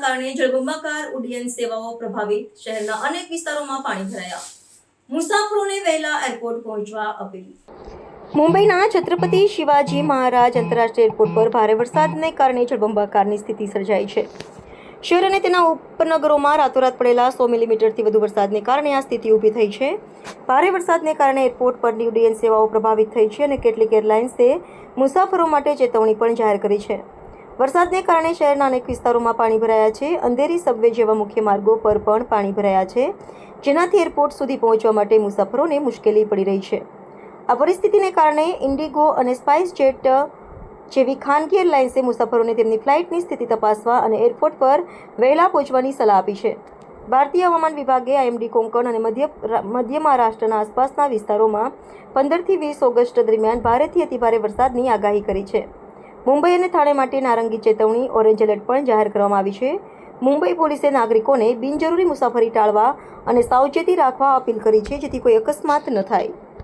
કારણે જળબંબાકાર ઉડ્ડયન સેવાઓ પ્રભાવિત, શહેરના અનેક વિસ્તારોમાં પાણી ભરાયા, મુસાફરોને વહેલા એરપોર્ટ પહોંચવા અપીલ। મુંબઈના છત્રપતિ શિવાજી મહારાજ આંતરરાષ્ટ્રીય એરપોર્ટ પર ભારે વરસાદને કારણે જળબંબાકારની સ્થિતિ સર્જાઈ છે। શહેર અને તેના ઉપનગરોમાં રાતોરાત પડેલા 100 મિલીમીટરથી વધુ વરસાદને કારણે આ સ્થિતિ ઊભી થઈ છે। ભારે વરસાદને કારણે એરપોર્ટ પરની ઉડ્ડયન સેવાઓ પ્રભાવિત થઈ છે અને કેટલીક એરલાઇન્સે મુસાફરો માટે ચેતવણી પણ જાહેર કરી છે। વરસાદને કારણે શહેરના અનેક વિસ્તારોમાં પાણી ભરાયા છે। અંધેરી, સબવે જેવા મુખ્ય માર્ગો પર પણ પાણી ભરાયા છે, જેનાથી એરપોર્ટ સુધી પહોંચવા માટે મુસાફરોને મુશ્કેલી પડી રહી છે। આ પરિસ્થિતિને કારણે ઇન્ડિગો અને સ્પાઇસ જેટ જેવી ખાનગી એરલાઇન્સે મુસાફરોને તેમની ફ્લાઇટની સ્થિતિ તપાસવા અને એરપોર્ટ પર વહેલા પહોંચવાની સલાહ આપી છે। ભારતીય હવામાન વિભાગે IMD કોંકણ અને મધ્ય મહારાષ્ટ્રના આસપાસના વિસ્તારોમાં 15થી 20 ઓગસ્ટ દરમિયાન ભારેથી અતિભારે વરસાદની આગાહી કરી છે। મુંબઈ અને થાણે માટે નારંગી ચેતવણી, ઓરેન્જ એલર્ટ પણ જાહેર કરવામાં આવી છે। મુંબઈ પોલીસે નાગરિકોને બિનજરૂરી મુસાફરી ટાળવા અને સાવચેતી રાખવા અપીલ કરી છે, જેથી કોઈ અકસ્માત ન થાય।